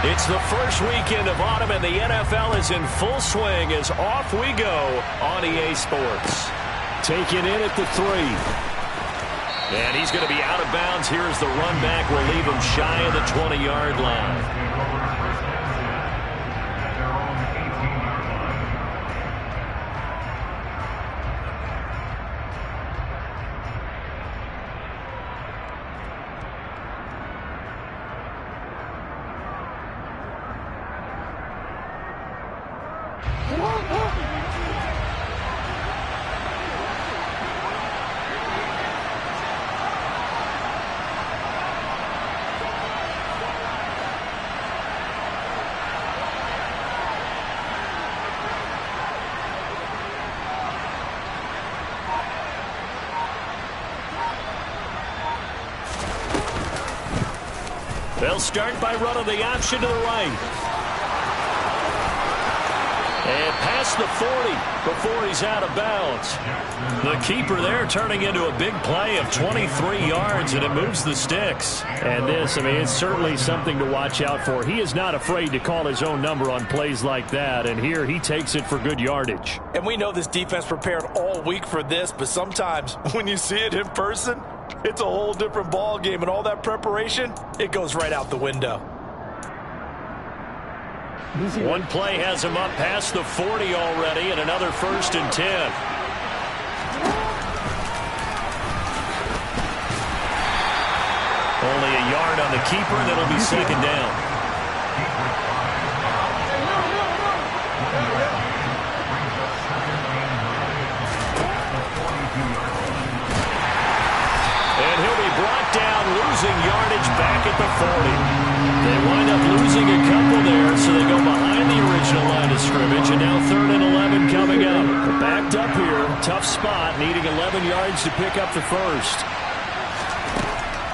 It's the first weekend of autumn, and the NFL is in full swing as off we go on EA Sports. Taken in at the 3. And he's going to be out of bounds. Here's the run back. Will leave him shy of the 20-yard line. They'll start by running the option to the right. And past the 40 before he's out of bounds. The keeper there turning into a big play of 23 yards, and it moves the sticks. And this, I mean, it's certainly something to watch out for. He is not afraid to call his own number on plays like that, and here he takes it for good yardage. And we know this defense prepared all week for this, but sometimes when you see it in person, it's a whole different ball game, and all that preparation, it goes right out the window. One play has him up past the 40 already, and another 1st and 10. Only a yard on the keeper, and it'll be 2nd down. And he'll be brought down, losing yardage back at the 40. They wind up losing a couple there, so they go behind the original line of scrimmage, and now 3rd and 11 coming up. Backed up here, tough spot, needing 11 yards to pick up the 1st.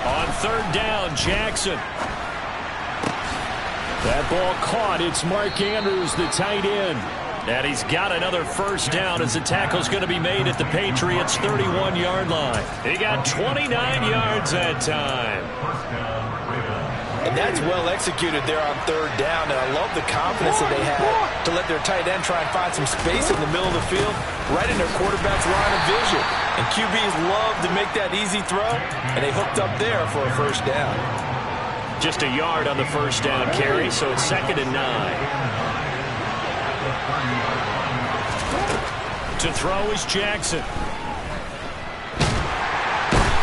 On 3rd down, Jackson. That ball caught. It's Mark Andrews, the tight end. And he's got another 1st down as the tackle's going to be made at the Patriots' 31-yard line. He got 29 yards that time. And that's well executed there on 3rd down, and I love the confidence that they had to let their tight end try and find some space in the middle of the field, right in their quarterback's line of vision. And QBs love to make that easy throw, and they hooked up there for a 1st down. Just a yard on the 1st down carry, so it's 2nd and 9. To throw is Jackson.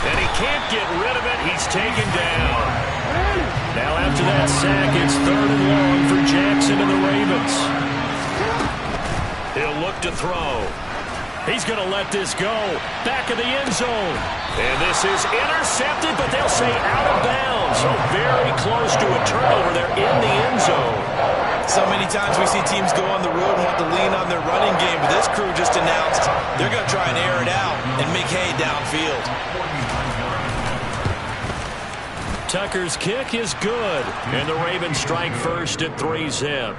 And he can't get rid of it. He's taken down. Now after that sack, it's 3rd and long for Jackson and the Ravens. He'll look to throw. He's going to let this go. Back of the end zone. And this is intercepted, but they'll say out of bounds. So very close to a turnover there in the end zone. So many times we see teams go on the road and want to lean on their running game, but this crew just announced they're going to try and air it out and make hay downfield. Tucker's kick is good, and the Ravens strike first at 3-zip.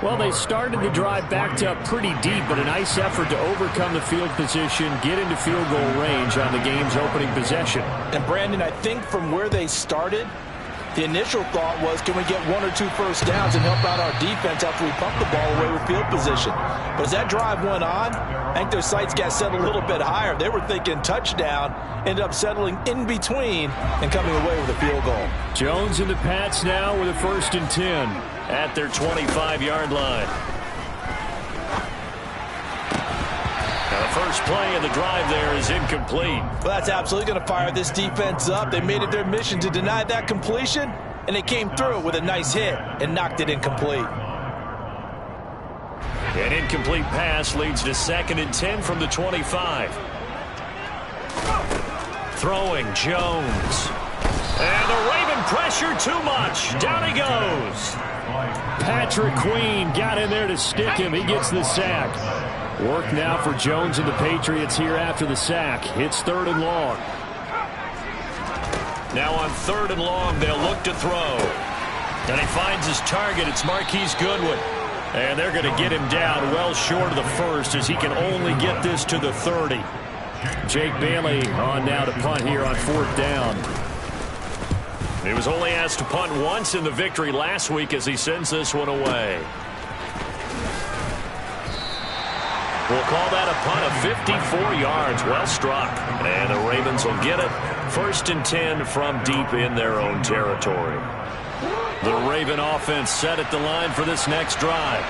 Well, they started the drive backed up pretty deep, but a nice effort to overcome the field position, get into field goal range on the game's opening possession. And, Brandon, I think from where they started, the initial thought was, can we get 1 or 2 1st downs and help out our defense after we pump the ball away with field position? But as that drive went on, I think their sights got set a little bit higher. They were thinking touchdown, ended up settling in between and coming away with a field goal. Jones and the Pats now with a 1st and 10 at their 25-yard line. Now the first play of the drive there is incomplete. Well, that's absolutely going to fire this defense up. They made it their mission to deny that completion, and they came through with a nice hit and knocked it incomplete. An incomplete pass leads to 2nd and 10 from the 25. Throwing Jones. And the Raven pressure too much. Down he goes. Patrick Queen got in there to stick him. He gets the sack. Work now for Jones and the Patriots here after the sack. It's 3rd and long. Now on 3rd and long, they'll look to throw. And he finds his target. It's Marquise Goodwin. And they're going to get him down well short of the 1st as he can only get this to the 30. Jake Bailey on now to punt here on 4th down. He was only asked to punt once in the victory last week as he sends this one away. We'll call that a punt of 54 yards. Well struck. And the Ravens will get it. 1st and 10 from deep in their own territory. The Raven offense set at the line for this next drive.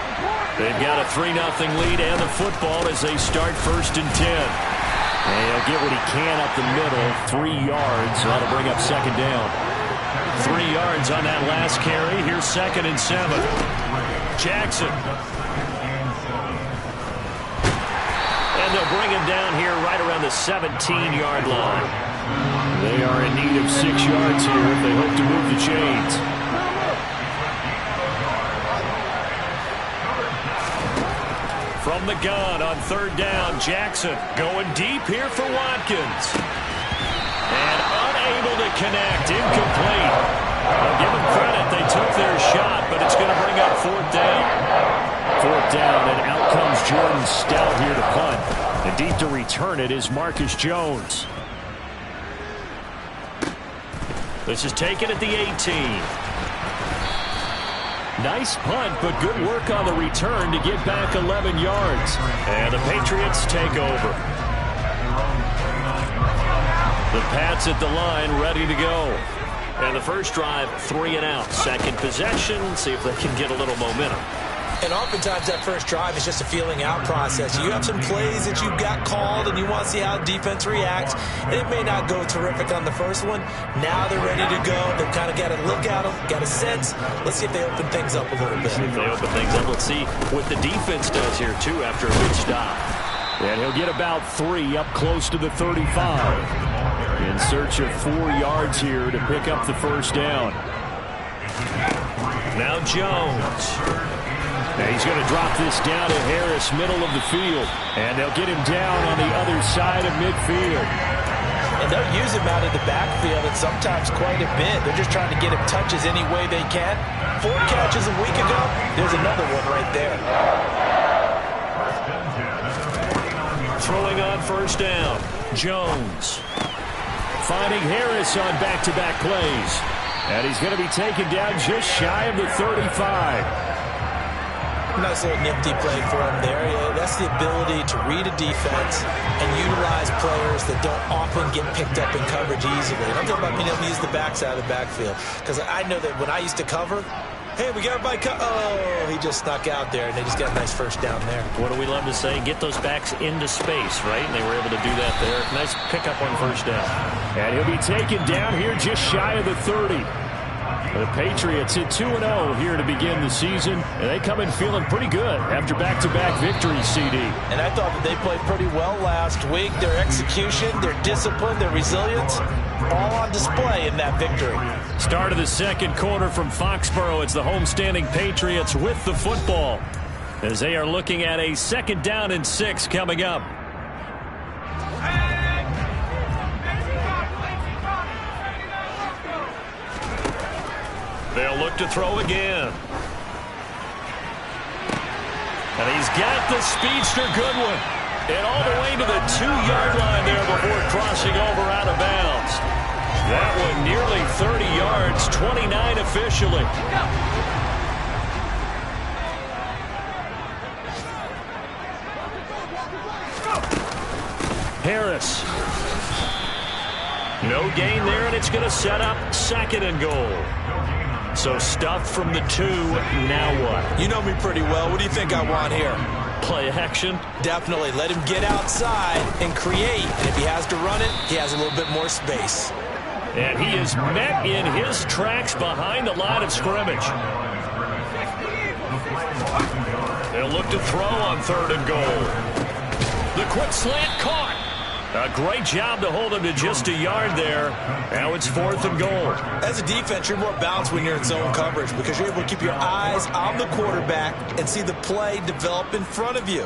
They've got a 3-0 lead and the football as they start 1st and 10. And he'll get what he can up the middle. 3 yards. That'll bring up 2nd down. 3 yards on that last carry. Here's 2nd and 7. Jackson. And they'll bring him down here right around the 17-yard line. They are in need of 6 yards here if they hope to move the chains. From the gun on 3rd down, Jackson going deep here for Watkins. And unable to connect, incomplete. I'll give them credit, they took their shot, but it's going to bring up 4th down. 4th down, and out comes Jordan Stout here to punt. And deep to return it is Marcus Jones. This is taken at the 18. Nice punt, but good work on the return to get back 11 yards. And the Patriots take over. The Pats at the line, ready to go. And the first drive, 3 and out. Second possession, see if they can get a little momentum. And oftentimes that first drive is just a feeling out process. You have some plays that you've got called and you want to see how the defense reacts. It may not go terrific on the first one. Now they're ready to go. They've kind of got to look at them, got a sense. Let's see if they open things up a little bit. See if they open things up. Let's see what the defense does here, too, after a good stop. And he'll get about 3 up close to the 35. In search of 4 yards here to pick up the first down. Now Jones. Now he's going to drop this down to Harris, middle of the field. And they'll get him down on the other side of midfield. And they'll use him out of the backfield and sometimes quite a bit. They're just trying to get him touches any way they can. 4 catches a week ago. There's another one right there. Throwing on first down. Jones. Finding Harris on back-to-back plays. And he's going to be taken down just shy of the 35. Nice little nifty play for him there. Yeah, that's the ability to read a defense and utilize players that don't often get picked up in coverage easily. And I'm talking about being able to use the backside of the backfield. Because I know that when I used to cover, hey, we got everybody oh, he just snuck out there, and they just got a nice first down there. What do we love to say? Get those backs into space, right? And they were able to do that there. Nice pickup on first down. And he'll be taken down here just shy of the 30. The Patriots hit 2-0 here to begin the season, and they come in feeling pretty good after back-to-back victories, CD. And I thought that they played pretty well last week. Their execution, their discipline, their resilience, all on display in that victory. Start of the second quarter from Foxborough. It's the homestanding Patriots with the football as they are looking at a 2nd down and 6 coming up. They'll look to throw again. And he's got the speedster Goodwin. And all the way to the 2-yard line there before crossing over out of bounds. That one nearly 30 yards, 29 officially. Harris. No gain there, and it's going to set up 2nd and goal. So stuffed from the 2, now what? You know me pretty well. What do you think I want here? Play action? Definitely. Let him get outside and create. And if he has to run it, he has a little bit more space. And he is met in his tracks behind the line of scrimmage. They'll look to throw on 3rd and goal. The quick slant caught. A great job to hold him to just a yard there. Now it's 4th and goal. As a defense, you're more balanced when you're in zone coverage because you're able to keep your eyes on the quarterback and see the play develop in front of you.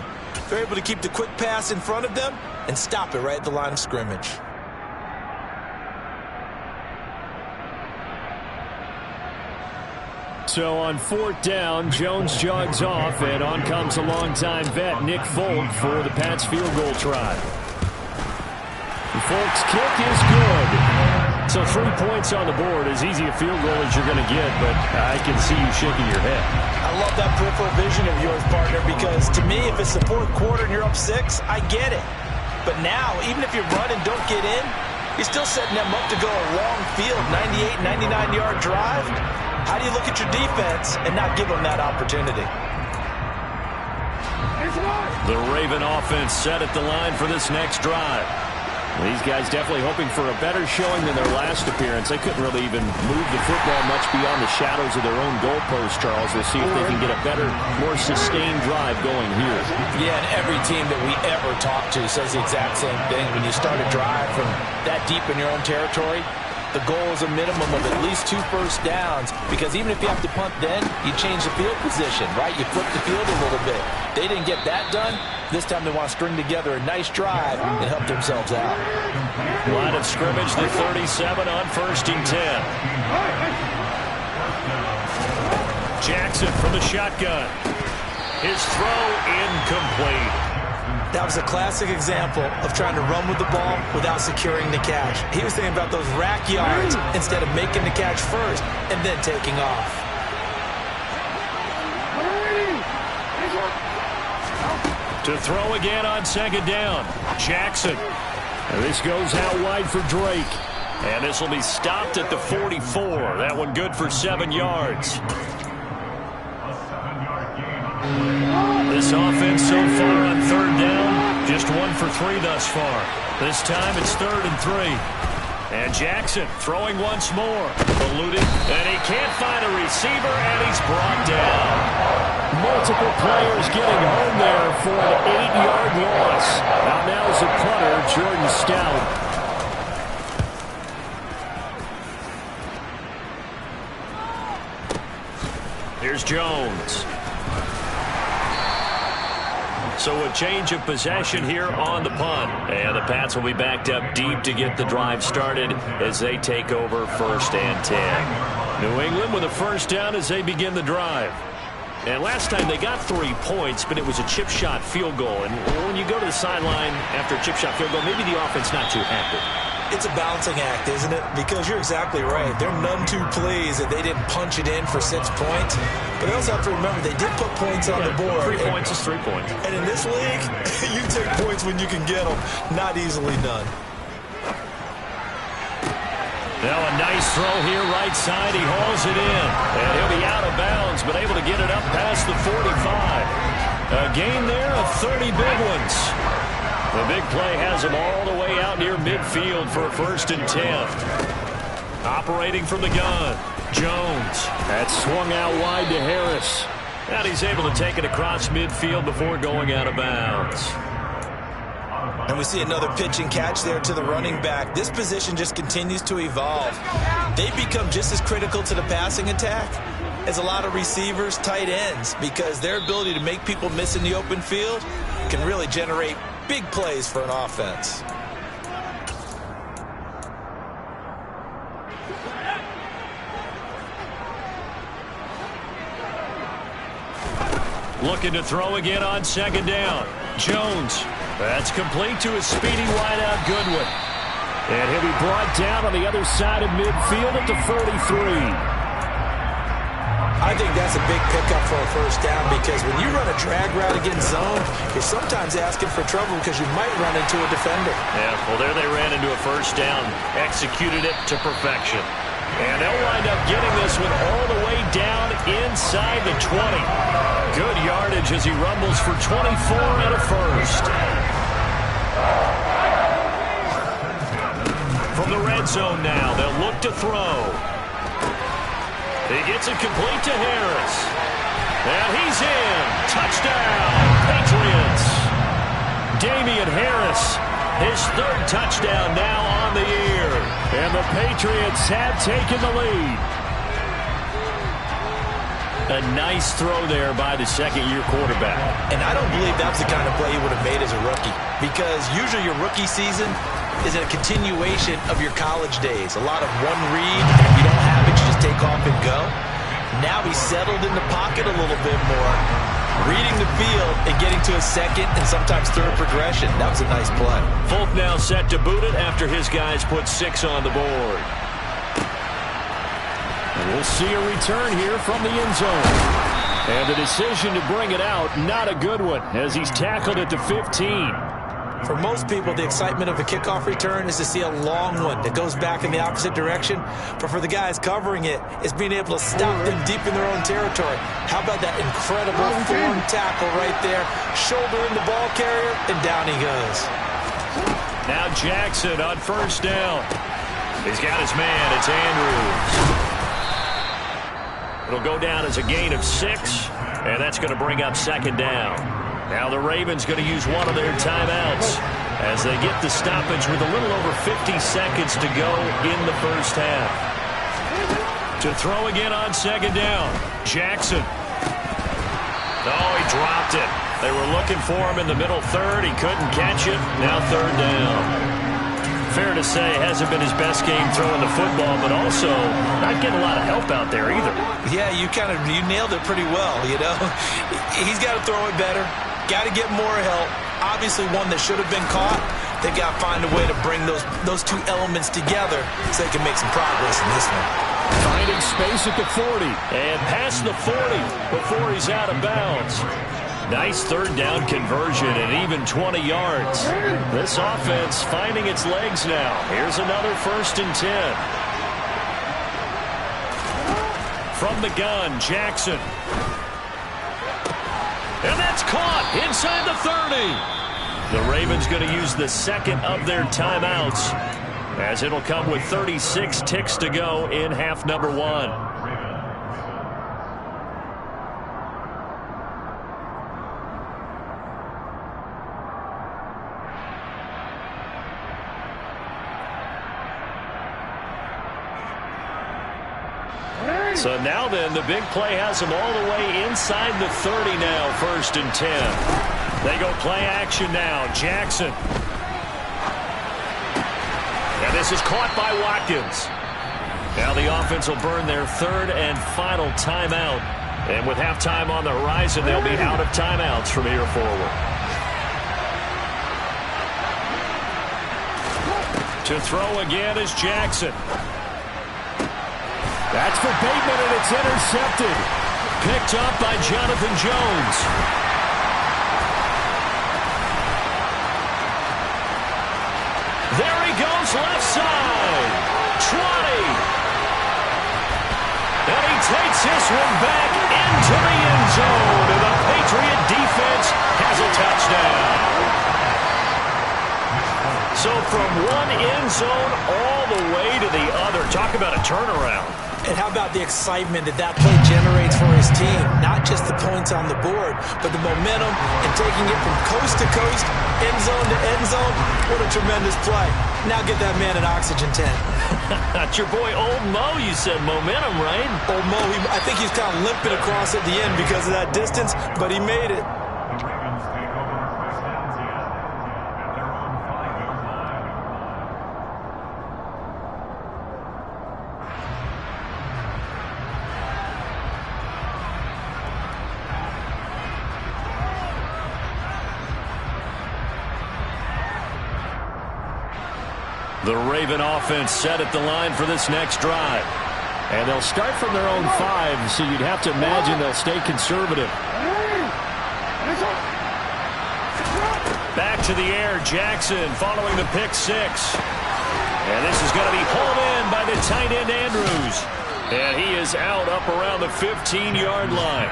They're able to keep the quick pass in front of them and stop it right at the line of scrimmage. So on 4th down, Jones jogs off, and on comes a longtime vet, Nick Folk, for the Pats field goal try. The Folk's kick is good. So 3 points on the board, as easy a field goal as you're going to get, but I can see you shaking your head. I love that peripheral vision of yours, partner, because to me, if it's the fourth quarter and you're up 6, I get it. But now, even if you run and don't get in, you're still setting them up to go a long field, 98, 99-yard drive. How do you look at your defense and not give them that opportunity? The Raven offense set at the line for this next drive. These guys definitely hoping for a better showing than their last appearance. They couldn't really even move the football much beyond the shadows of their own goalpost, Charles. We'll see if they can get a better, more sustained drive going here. Yeah, and every team that we ever talk to says the exact same thing. When you start a drive from that deep in your own territory, the goal is a minimum of at least 2 first downs, because even if you have to punt then, you change the field position, right? You flip the field a little bit. They didn't get that done. This time they want to string together a nice drive and help themselves out. Line of scrimmage, the 37 on 1st and 10. Jackson from the shotgun. His throw incomplete. That was a classic example of trying to run with the ball without securing the catch. He was thinking about those rack yards instead of making the catch first and then taking off. To throw again on 2nd down. Jackson. And this goes out wide for Drake. And this will be stopped at the 44. That one good for 7 yards. This offense so far on 3rd down, just 1 for 3 thus far. This time it's 3rd and 3. And Jackson throwing once more. Eluded, and he can't find a receiver, and he's brought down. Multiple players getting home there for an 8-yard loss. Now's the punter, Jordan Stout. Here's Jones. So a change of possession here on the punt. And the Pats will be backed up deep to get the drive started as they take over 1st and 10. New England with a first down as they begin the drive. And last time they got 3 points, but it was a chip shot field goal. And when you go to the sideline after a chip shot field goal, maybe the offense not too happy. It's a balancing act, isn't it? Because you're exactly right. They're none too pleased that they didn't punch it in for 6 points. But they also have to remember they did put points on the board. 3 points is 3 points. And in this league, you take points when you can get them. Not easily done. Now a nice throw here right side. He hauls it in. And he'll be out of bounds, but able to get it up past the 45. A gain there of 30 big ones. The big play has him all the way out near midfield for a 1st and 10. Operating from the gun, Jones. That swung out wide to Harris. And he's able to take it across midfield before going out of bounds. And we see another pitch and catch there to the running back. This position just continues to evolve. They become just as critical to the passing attack as a lot of receivers, tight ends, because their ability to make people miss in the open field can really generate big plays for an offense. Looking to throw again on 2nd down. Jones. That's complete to his speedy wideout Goodwin. And he'll be brought down on the other side of midfield at the 43. I think that's a big pickup for a first down, because when you run a drag route against zone, you're sometimes asking for trouble because you might run into a defender. Yeah, well, there they ran into a first down, executed it to perfection. And they'll wind up getting this one all the way down inside the 20. Good yardage as he rumbles for 24 and a first. From the red zone now, they'll look to throw. He gets it complete to Harris. And he's in. Touchdown, Patriots. Damian Harris, his 3rd touchdown now on the year. And the Patriots have taken the lead. A nice throw there by the 2nd-year quarterback. And I don't believe that's the kind of play he would have made as a rookie, because usually your rookie season is a continuation of your college days. A lot of one read, and if you don't have it, you just take off and go. Now he's settled in the pocket a little bit more, reading the field and getting to a 2nd and sometimes 3rd progression. That was a nice play. Folk now set to boot it after his guys put 6 on the board. And we'll see a return here from the end zone. And the decision to bring it out, not a good one, as he's tackled at the 15. For most people, the excitement of a kickoff return is to see a long one that goes back in the opposite direction. But for the guys covering it, it's being able to stop them deep in their own territory. How about that incredible form tackle right there? Shoulder in the ball carrier, and down he goes. Now Jackson on first down. He's got his man. It's Andrews. It'll go down as a gain of 6, and that's going to bring up second down. Now the Ravens going to use one of their timeouts as they get the stoppage with a little over 50 seconds to go in the first half. To throw again on second down, Jackson. Oh, he dropped it. They were looking for him in the middle third. He couldn't catch it. Now third down. Fair to say, hasn't been his best game throwing the football, but also not getting a lot of help out there either. Yeah, you nailed it pretty well, you know. He's got to throw it better. Got to get more help. Obviously one that should have been caught. They've got to find a way to bring those two elements together so they can make some progress in this one. Finding space at the 40 and past the 40 before he's out of bounds. Nice third down conversion and even 20 yards. This offense finding its legs now. Here's another 1st and 10. From the gun, Jackson. And that's caught inside the 30. The Ravens going to use the second of their timeouts as it'll come with 36 ticks to go in half number 1. So now then, the big play has him all the way inside the 30 now, 1st and 10. They go play action now. Jackson. And this is caught by Watkins. Now the offense will burn their 3rd and final timeout. And with halftime on the horizon, they'll be out of timeouts from here forward. To throw again is Jackson. That's for Bateman, and it's intercepted. Picked up by Jonathan Jones. There he goes, left side. 20. And he takes this one back into the end zone. And the Patriot defense has a touchdown. So from one end zone all the way to the other. Talk about a turnaround. And how about the excitement that play generates for his team? Not just the points on the board, but the momentum and taking it from coast to coast, end zone to end zone. What a tremendous play. Now get that man an oxygen tent. That's your boy Old Mo. You said momentum, right? Old Mo, I think he's kind of limping across at the end because of that distance, but he made it. The Raven offense set at the line for this next drive. And they'll start from their own 5, so you'd have to imagine they'll stay conservative. Back to the air, Jackson following the pick 6. And this is going to be pulled in by the tight end Andrews. And he is out up around the 15-yard line.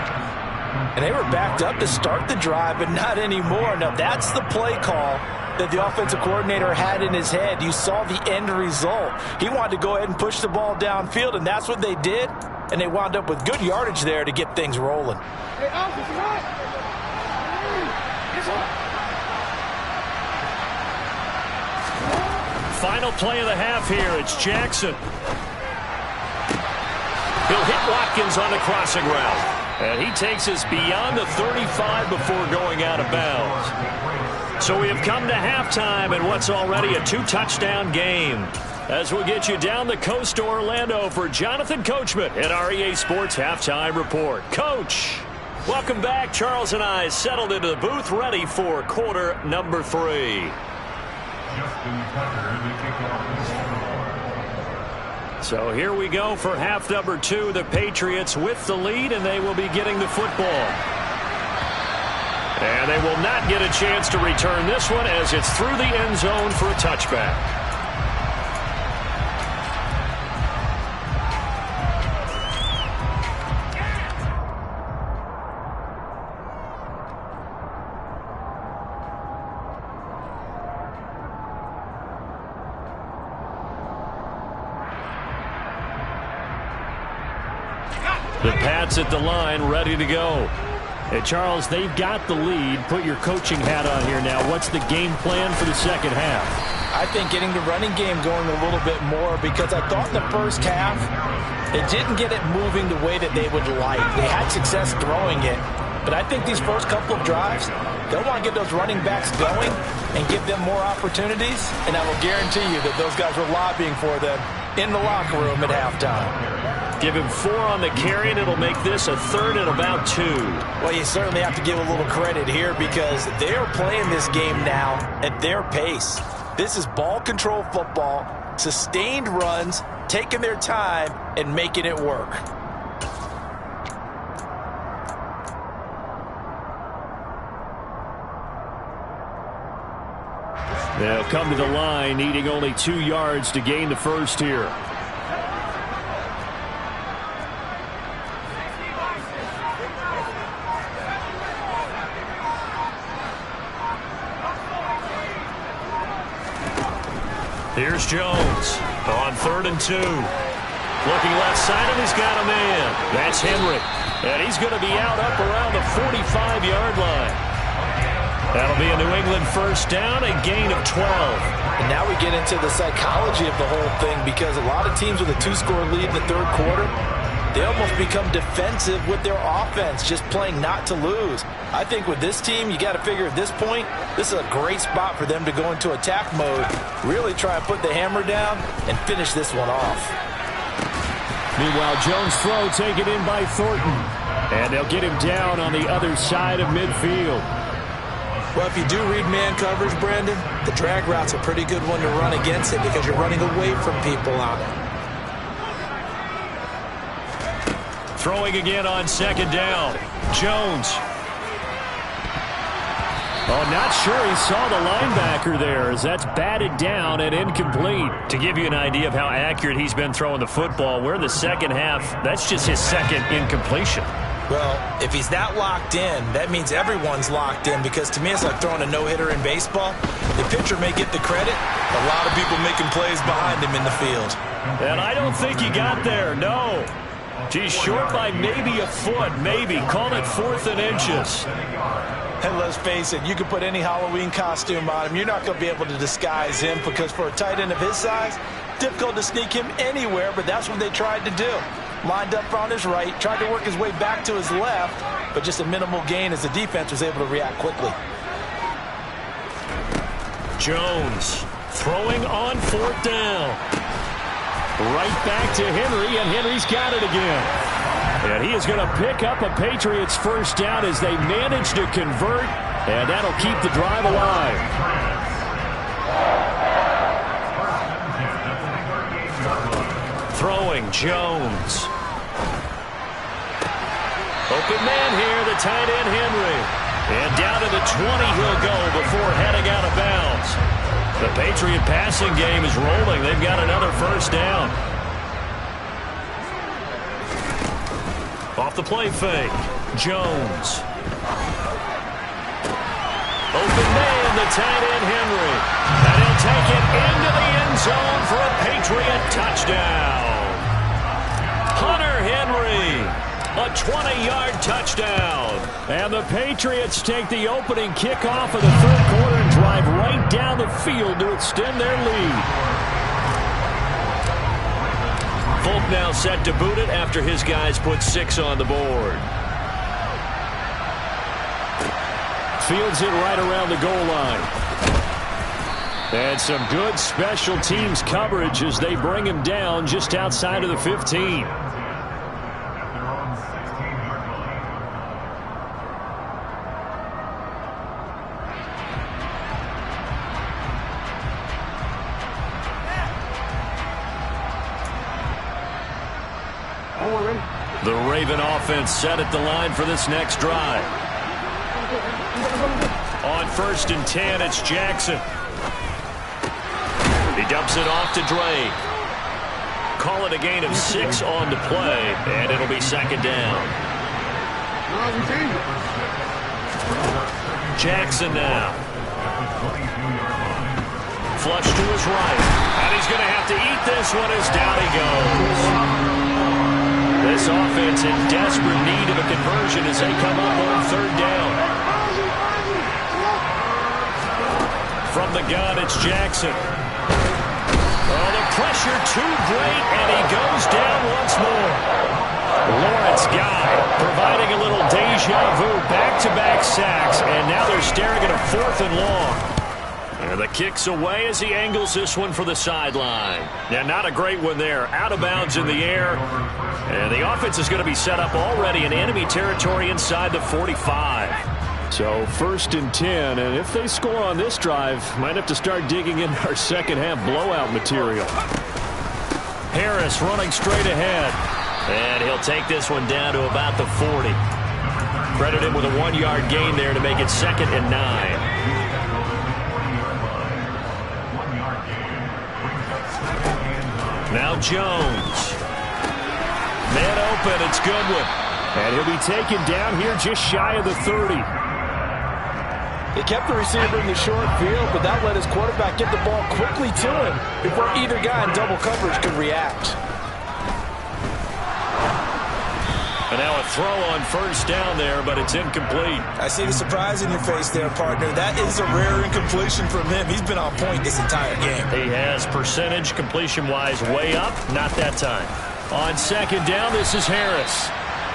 And they were backed up to start the drive, but not anymore. Now that's the play call that the offensive coordinator had in his head. You saw the end result. He wanted to go ahead and push the ball downfield, and that's what they did. And they wound up with good yardage there to get things rolling. Final play of the half here. It's Jackson. He'll hit Watkins on the crossing route. And he takes us beyond the 35 before going out of bounds. So we have come to halftime in what's already a 2-touchdown game. As we get you down the coast to Orlando for Jonathan Coachman at our EA Sports Halftime Report. Coach, welcome back. Charles and I settled into the booth ready for quarter number 3. So here we go for half number 2. The Patriots with the lead, and they will be getting the football. And they will not get a chance to return this one as it's through the end zone for a touchback. The Pats at the line, ready to go. Hey, Charles, they've got the lead. Put your coaching hat on here now. What's the game plan for the second half? I think getting the running game going a little bit more, because I thought in the first half it didn't get it moving the way that they would like. They had success throwing it, but I think these first couple of drives, they'll want to get those running backs going and give them more opportunities, and I will guarantee you that those guys were lobbying for them in the locker room at halftime. Give him 4 on the carry, and it'll make this a 3rd and about 2. Well, you certainly have to give a little credit here because they are playing this game now at their pace. This is ball control football, sustained runs, taking their time, and making it work. They'll come to the line, needing only 2 yards to gain the first here. Here's Jones on 3rd and 2. Looking left side, and he's got a man. That's Henry. And he's going to be out up around the 45-yard line. That'll be a New England first down, a gain of 12. And now we get into the psychology of the whole thing, because a lot of teams with a 2-score lead in the third quarter, they almost become defensive with their offense, just playing not to lose. I think with this team, you got to figure at this point, this is a great spot for them to go into attack mode, really try and put the hammer down and finish this one off. Meanwhile, Jones' throw taken in by Thornton. And they'll get him down on the other side of midfield. Well, if you do read man coverage, Brandon, the drag route's a pretty good one to run against it because you're running away from people on it. Throwing again on 2nd down. Jones. Oh, not sure he saw the linebacker there as that's batted down and incomplete. To give you an idea of how accurate he's been throwing the football, we're in the second half. That's just his 2nd incompletion. Well, if he's that locked in, that means everyone's locked in, because to me it's like throwing a no-hitter in baseball. The pitcher may get the credit, a lot of people making plays behind him in the field. And I don't think he got there, no. He's short by maybe a foot, maybe. Call it 4th and inches. And let's face it, you can put any Halloween costume on him. You're not going to be able to disguise him, because for a tight end of his size, difficult to sneak him anywhere, but that's what they tried to do. Lined up on his right, tried to work his way back to his left, but just a minimal gain as the defense was able to react quickly. Jones throwing on 4th down. Right back to Henry, and Henry's got it again. And he is going to pick up a Patriots first down as they manage to convert, and that'll keep the drive alive. Throwing, Jones. Open man here, the tight end Henry. And down to the 20 he'll go before heading out of bounds. The Patriot passing game is rolling. They've got another first down. Off the play fake, Jones. Open man, the tight end Henry. And he'll take it into the end zone for a Patriot touchdown. Hunter Henry, a 20-yard touchdown. And the Patriots take the opening kickoff of the third quarter and drive right down the field to extend their lead. Folk now set to boot it after his guys put 6 on the board. Fields it right around the goal line. And some good special teams coverage as they bring him down just outside of the 15. The Raven offense set at the line for this next drive. On 1st and 10, it's Jackson. He dumps it off to Drake. Call it a gain of 6 on the play, and it'll be 2nd down. Jackson now. Flush to his right. And he's going to have to eat this one as down he goes. This offense in desperate need of a conversion as they come up on 3rd down. From the gun, it's Jackson. Oh, the pressure too great, and he goes down once more. Lawrence Guy providing a little deja vu, back-to-back sacks, and now they're staring at a 4th and long. And the kick's away as he angles this one for the sideline. Now, not a great one there. Out of bounds in the air. And the offense is going to be set up already in enemy territory inside the 45. So 1st and 10, and if they score on this drive, might have to start digging in our second-half blowout material. Harris running straight ahead. And he'll take this one down to about the 40. Credit him with a 1-yard gain there to make it 2nd and 9. Now Jones. Man open, it's Goodwin. And he'll be taken down here just shy of the 30. He kept the receiver in the short field, but that let his quarterback get the ball quickly to him before either guy in double coverage could react. And now a throw on 1st down there, but it's incomplete. I see the surprise in your face there, partner. That is a rare incompletion from him. He's been on point this entire game. He has percentage completion-wise way up. Not that time. On 2nd down, this is Harris.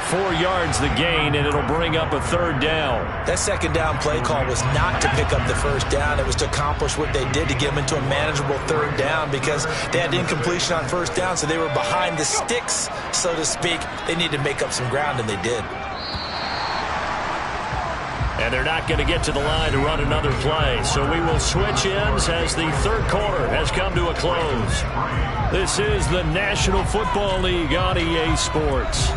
4 yards the gain, and it'll bring up a 3rd down. That 2nd down play call was not to pick up the 1st down. It was to accomplish what they did to get them into a manageable 3rd down because they had incompletion on 1st down, so they were behind the sticks, so to speak. They needed to make up some ground, and they did. And they're not going to get to the line to run another play, so we will switch ends as the 3rd quarter has come to a close. This is the National Football League on EA Sports.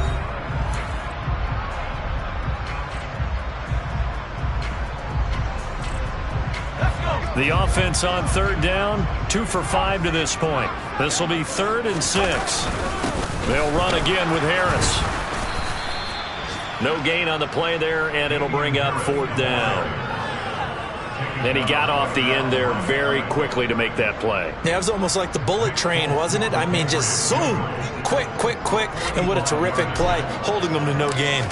The offense on 3rd down, 2 for 5 to this point. This will be 3rd and 6. They'll run again with Harris. No gain on the play there, and it'll bring up 4th down. And he got off the end there very quickly to make that play. Yeah, it was almost like the bullet train, wasn't it? I mean, just zoom, quick, quick, quick, and what a terrific play, holding them to no gain.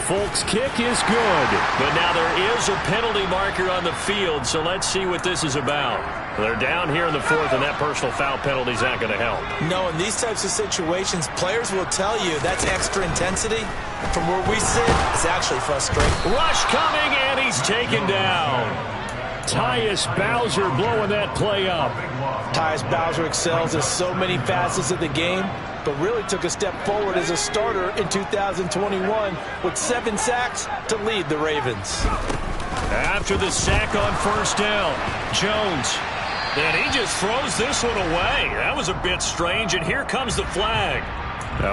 Folk's kick is good, but now there is a penalty marker on the field, so let's see what this is about. They're down here in the 4th, and that personal foul penalty is not going to help. No, in these types of situations, players will tell you that's extra intensity. From where we sit, it's actually frustrating. Rush coming, and he's taken down. Tyus Bowser blowing that play up. Tyus Bowser excels in so many facets of the game, but really took a step forward as a starter in 2021 with 7 sacks to lead the Ravens. After the sack on 1st down, Jones. And he just throws this one away. That was a bit strange, and here comes the flag.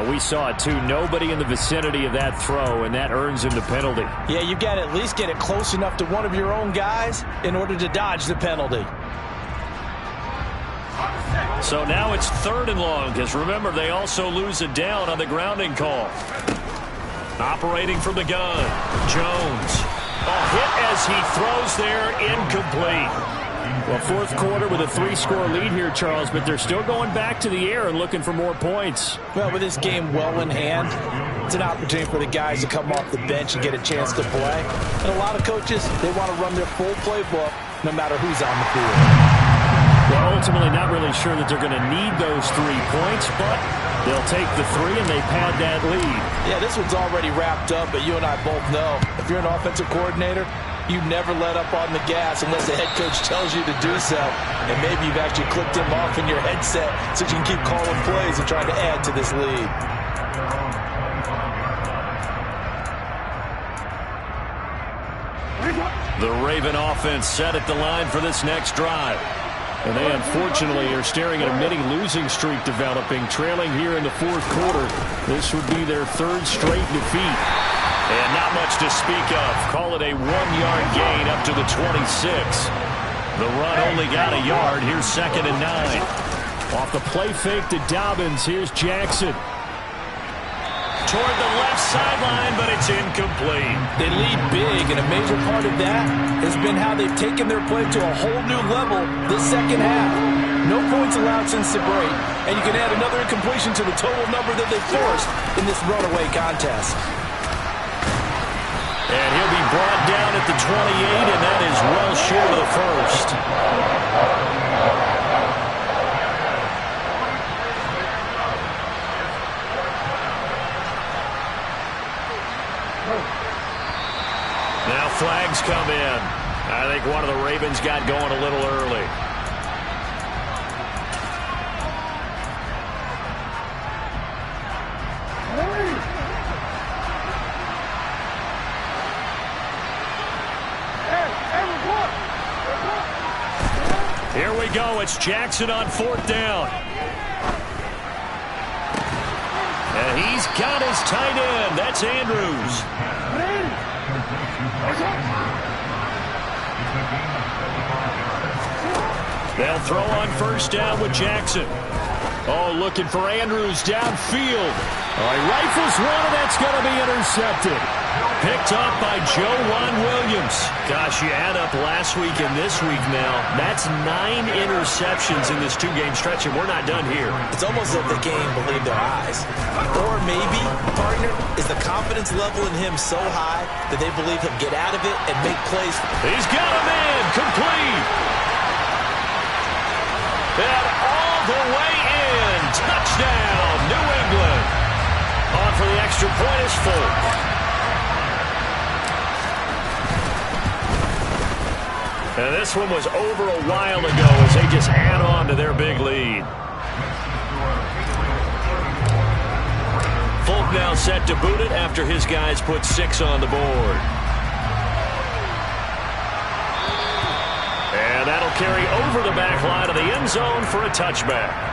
We saw it too. Nobody in the vicinity of that throw, and that earns him the penalty. Yeah, you got to at least get it close enough to one of your own guys in order to dodge the penalty. So now it's 3rd and long, because remember, they also lose a down on the grounding call. Operating from the gun, Jones. A hit as he throws there, incomplete. Well, 4th quarter with a 3-score lead here, Charles, but they're still going back to the air and looking for more points. Well, with this game well in hand, it's an opportunity for the guys to come off the bench and get a chance to play. And a lot of coaches, they want to run their full playbook no matter who's on the field. Well, ultimately not really sure that they're going to need those 3 points, but they'll take the 3 and they pad that lead. Yeah, this one's already wrapped up, but you and I both know if you're an offensive coordinator, you never let up on the gas unless the head coach tells you to do so. And maybe you've actually clicked him off in your headset so you can keep calling plays and trying to add to this lead. The Raven offense set at the line for this next drive. And they unfortunately are staring at a mini losing streak developing, trailing here in the fourth quarter. This would be their third straight defeat. And not much to speak of. Call it a 1-yard gain up to the 26. The run only got a yard. Here's 2nd and 9. Off the play fake to Dobbins. Here's Jackson. Toward the left sideline, but it's incomplete. They lead big, and a major part of that has been how they've taken their play to a whole new level this second half. No points allowed since the break, and you can add another incompletion to the total number that they forced in this runaway contest. And he'll be brought down at the 28, and that is well short of the first. Now flags come in. I think one of the Ravens got going a little early. Here we go. It's Jackson on 4th down. And he's got his tight end. That's Andrews. They'll throw on 1st down with Jackson. Oh, looking for Andrews downfield. Oh, he rifles one, and that's going to be intercepted. Picked up by Juwan Williams. Gosh, you add up last week and this week now. That's 9 interceptions in this 2-game stretch, and we're not done here. It's almost as if the game believed their eyes. Or maybe, partner, is the confidence level in him so high that they believe he'll get out of it and make plays. He's got a man. Complete. And all the way in. Touchdown, New England. On for the extra point is full. And this one was over a while ago as they just add on to their big lead. Folk now set to boot it after his guys put 6 on the board. And that'll carry over the back line of the end zone for a touchback.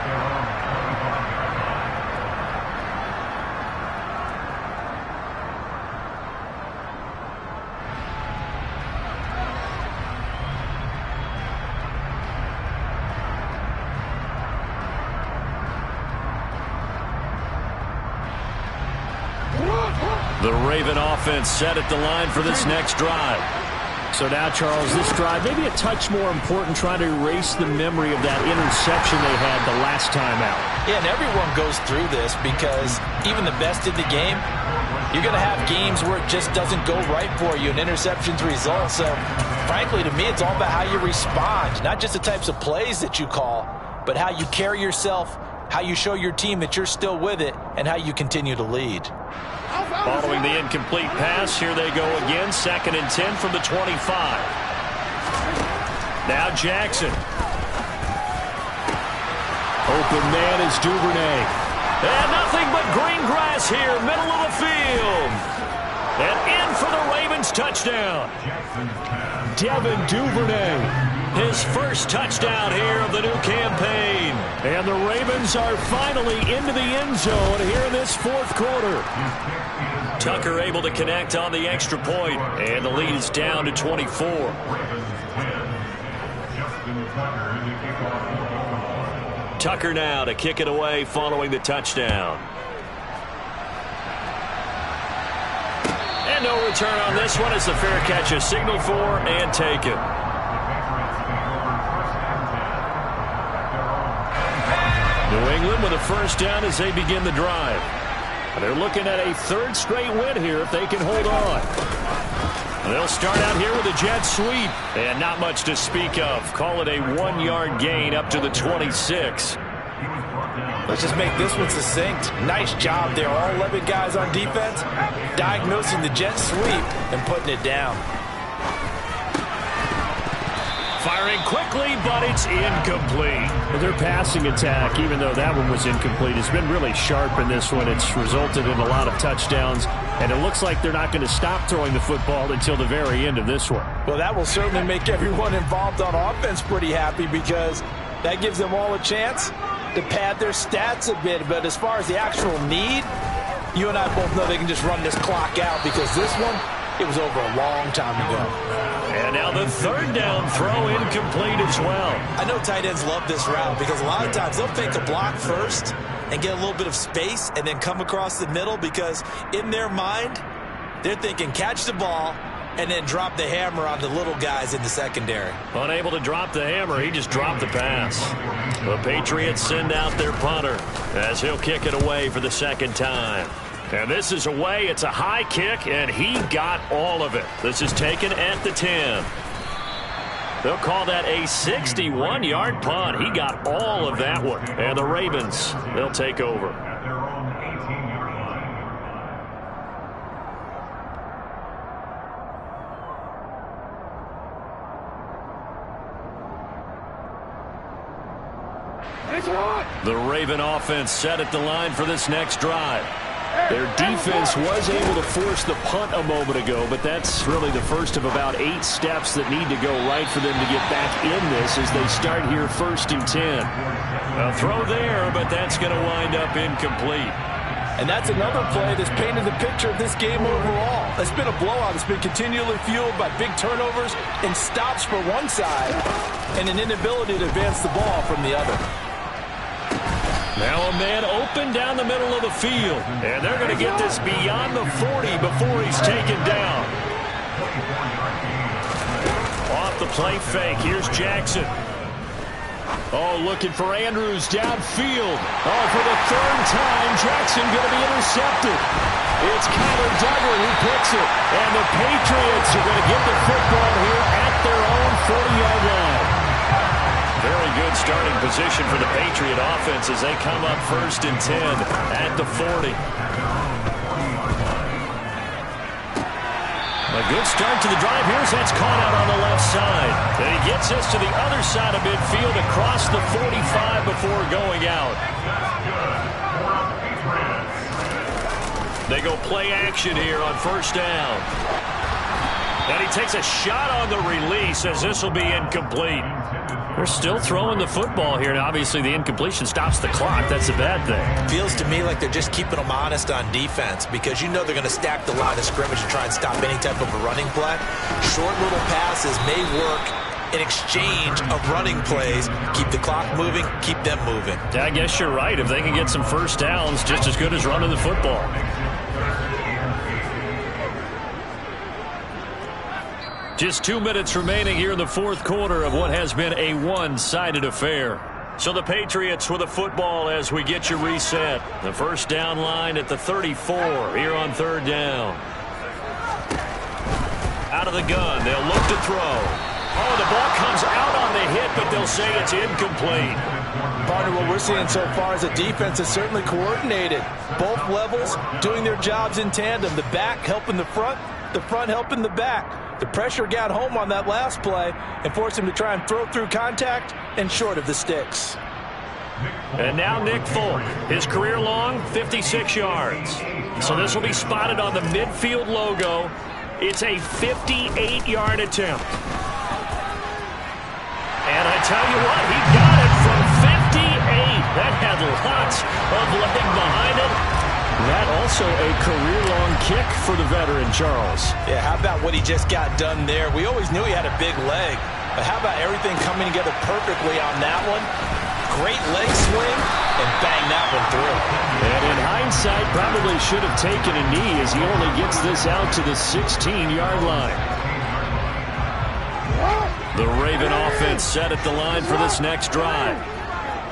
The Raven offense set at the line for this next drive. So now, Charles, this drive maybe a touch more important, trying to erase the memory of that interception they had the last time out. Yeah, and everyone goes through this because even the best in the game, you're going to have games where it just doesn't go right for you and interceptions result. So, frankly, to me, it's all about how you respond, not just the types of plays that you call, but how you carry yourself, how you show your team that you're still with it, and how you continue to lead. Following the incomplete pass, here they go again. 2nd and 10 from the 25. Now Jackson. Open man is Duvernay. And nothing but green grass here, middle of the field. And in for the Ravens touchdown. Devin Duvernay. His first touchdown here of the new campaign. And the Ravens are finally into the end zone here in this fourth quarter. Tucker able to connect on the extra point, and the lead is down to 24. Tucker now to kick it away following the touchdown. And no return on this one. It's a fair catch, a signal for and taken. New England with a 1st down as they begin the drive. They're looking at a 3rd straight win here if they can hold on. They'll start out here with a jet sweep. And not much to speak of. Call it a 1-yard gain up to the 26. Let's just make this one succinct. Nice job there. All 11 guys on defense diagnosing the jet sweep and putting it down. Firing quickly, but it's incomplete. Their passing attack, even though that one was incomplete, has been really sharp in this one. It's resulted in a lot of touchdowns, and it looks like they're not going to stop throwing the football until the very end of this one. Well, that will certainly make everyone involved on offense pretty happy because That gives them all a chance to pad their stats a bit. But as far as the actual need, you and I both know they can just run this clock out because this one, it was over a long time ago. And now the third down throw incomplete as well. I know tight ends love this route because a lot of times they'll fake a block first and get a little bit of space and then come across the middle because in their mind, they're thinking catch the ball and then drop the hammer on the little guys in the secondary. Unable to drop the hammer, he just dropped the pass. The Patriots send out their punter as he'll kick it away for the second time. And this is away. It's a high kick, and he got all of it. This is taken at the 10. They'll call that a 61-yard punt. He got all of that one. And the Ravens, they'll take over. The Raven offense set at the line for this next drive. Their defense was able to force the punt a moment ago, but that's really the first of about 8 steps that need to go right for them to get back in this as they start here 1st and 10. A throw there, but that's going to wind up incomplete. And that's another play that's painted the picture of this game overall. It's been a blowout. It's been continually fueled by big turnovers and stops for one side and an inability to advance the ball from the other. Now a man open down the middle of the field. And they're going to get this beyond the 40 before he's taken down. Off the play fake. Here's Jackson. Oh, looking for Andrews downfield. Oh, for the 3rd time, Jackson going to be intercepted. It's Kyler Duggar who picks it. And the Patriots are going to get the football here at their own 40-yard line. Very good starting position for the Patriot offense as they come up 1st and 10 at the 40. A good start to the drive. Here's that's caught out on the left side. And he gets us to the other side of midfield across the 45 before going out. They go play action here on 1st down. And he takes a shot on the release as this will be incomplete. They're still throwing the football here, and obviously the incompletion stops the clock. That's a bad thing. Feels to me like they're just keeping them honest on defense because you know they're going to stack the line of scrimmage and try and stop any type of a running play. Short little passes may work in exchange of running plays. Keep the clock moving, keep them moving. I guess you're right. If they can get some 1st downs, just as good as running the football. Just 2 minutes remaining here in the 4th quarter of what has been a one-sided affair. So the Patriots with the football as we get you reset. The 1st down line at the 34 here on 3rd down. Out of the gun. They'll look to throw. Oh, the ball comes out on the hit, but they'll say it's incomplete. Partner, what we're seeing so far is a defense is certainly coordinated. Both levels doing their jobs in tandem. The back helping the front helping the back. The pressure got home on that last play and forced him to try and throw through contact and short of the sticks. And now Nick Folk, his career long 56 yards. So this will be spotted on the midfield logo. It's a 58-yard attempt. And I tell you what, he got it from 58. That had lots of leg behind it. That also a career-long kick for the veteran, Charles. Yeah, how about what he just got done there? We always knew he had a big leg, but how about everything coming together perfectly on that one? Great leg swing, and bang that one through. And in hindsight, probably should have taken a knee as he only gets this out to the 16-yard line. The Raven offense set at the line for this next drive.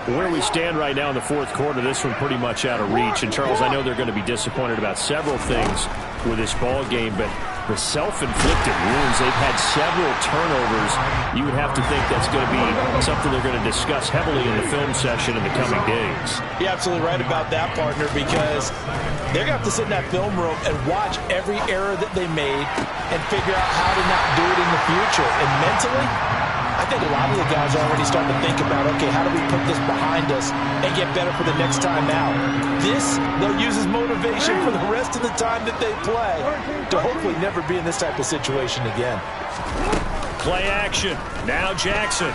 Where we stand right now in the 4th quarter, this one pretty much out of reach. And, Charles, I know they're going to be disappointed about several things with this ball game, but the self-inflicted wounds, they've had several turnovers. You would have to think that's going to be something they're going to discuss heavily in the film session in the coming days. You're absolutely right about that, partner, because they're going to have to sit in that film room and watch every error that they made and figure out how to not do it in the future. And mentally, I think a lot of the guys are already starting to think about, okay, how do we put this behind us and get better for the next time out? This, they'll use as motivation for the rest of the time that they play to hopefully never be in this type of situation again. Play action. Now Jackson.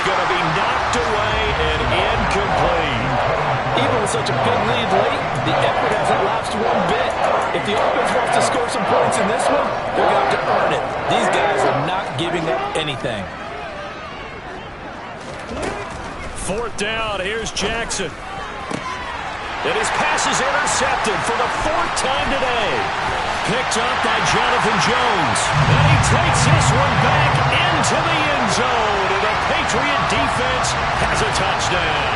going to be knocked away and incomplete. Even with such a big lead late, the effort hasn't lapsed one bit. If the offense wants to score some points in this one, they're going to have to earn it. These guys are not giving up anything. 4th down, here's Jackson. And his pass is intercepted for the 4th time today. Picked up by Jonathan Jones. And he takes this one back into the end zone. And the Patriot defense has a touchdown.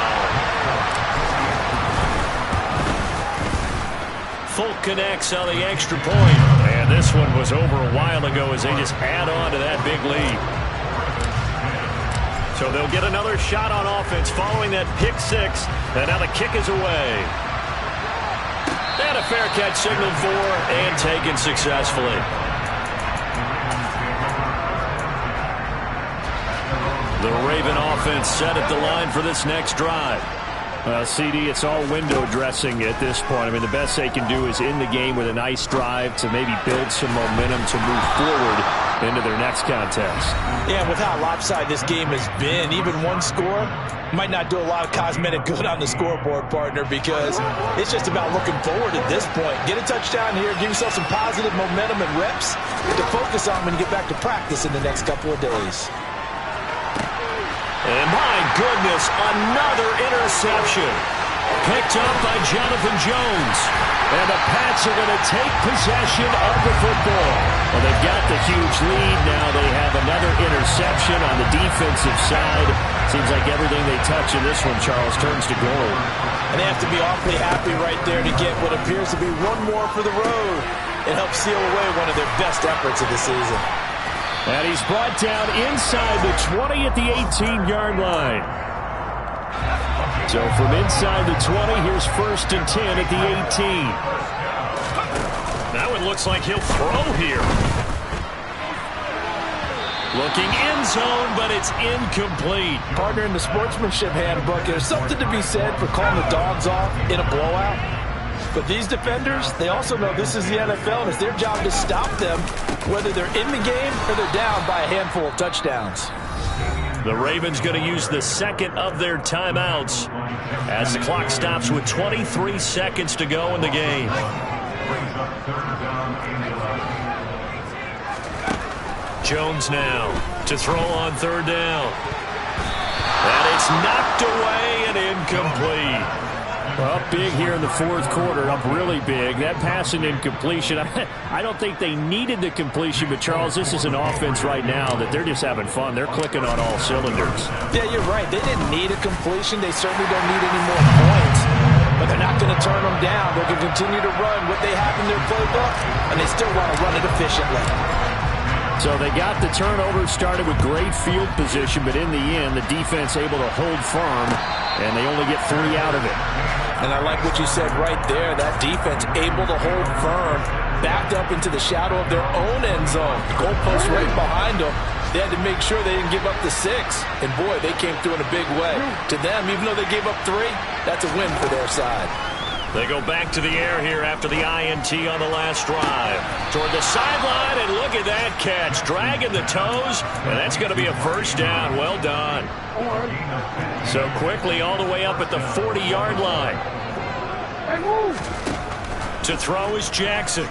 Folk connects on the extra point. And this one was over a while ago as they just add on to that big lead. So they'll get another shot on offense following that pick 6. And now the kick is away. And a fair catch signaled for and taken successfully. The Raven offense set at the line for this next drive. CD, it's all window dressing at this point. I mean, the best they can do is in the game with a nice drive to maybe build some momentum to move forward into their next contest. Yeah, with how lopsided this game has been, even one score might not do a lot of cosmetic good on the scoreboard, partner, because it's just about looking forward at this point. Get a touchdown here, give yourself some positive momentum and reps to focus on when you get back to practice in the next couple of days. And my goodness, another interception. Picked up by Jonathan Jones. And the Pats are going to take possession of the football. Well, they've got the huge lead. Now they have another interception on the defensive side. Seems like everything they touch in this one, Charles, turns to gold. And they have to be awfully happy right there to get what appears to be one more for the road. It helps seal away one of their best efforts of the season. And he's brought down inside the 20 at the 18-yard line. So from inside the 20, here's 1st and 10 at the 18. Now it looks like he'll throw here. Looking end zone, but it's incomplete. Partner, in the sportsmanship handbook, there's something to be said for calling the dogs off in a blowout. But these defenders, they also know this is the NFL, and it's their job to stop them, whether they're in the game or they're down by a handful of touchdowns. The Ravens going to use the second of their timeouts as the clock stops with 23 seconds to go in the game. Jones now to throw on 3rd down. And it's knocked away and incomplete. Well, up big here in the 4th quarter, up really big. That pass and incompletion, I don't think they needed the completion, but Charles, this is an offense right now that they're just having fun. They're clicking on all cylinders. Yeah, you're right. They didn't need a completion. They certainly don't need any more points, but they're not going to turn them down. They're going to continue to run what they have in their playbook, and they still want to run it efficiently. So they got the turnover started with great field position, but in the end, the defense able to hold firm, and they only get 3 out of it. And I like what you said right there. That defense able to hold firm, backed up into the shadow of their own end zone. The goalpost right behind them. They had to make sure they didn't give up the 6. And, boy, they came through in a big way. To them, even though they gave up 3, that's a win for their side. They go back to the air here after the INT on the last drive. Toward the sideline, and look at that catch. Dragging the toes, and that's going to be a 1st down. Well done. So quickly all the way up at the 40-yard line. To throw is Jackson.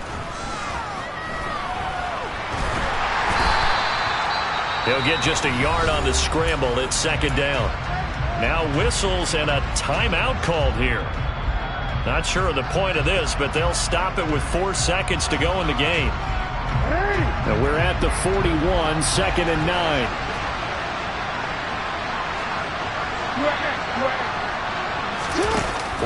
He'll get just a yard on the scramble. It's 2nd down. Now whistles and a timeout called here. Not sure of the point of this, but they'll stop it with 4 seconds to go in the game. Now we're at the 41, 2nd and 9.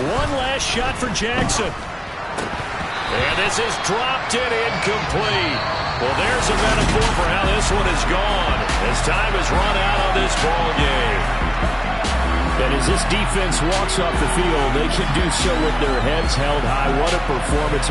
One last shot for Jackson. And this is dropped in incomplete. Well, there's a metaphor for how this one is gone as time has run out on this ball game. And as this defense walks off the field, they can do so with their heads held high. What a performance.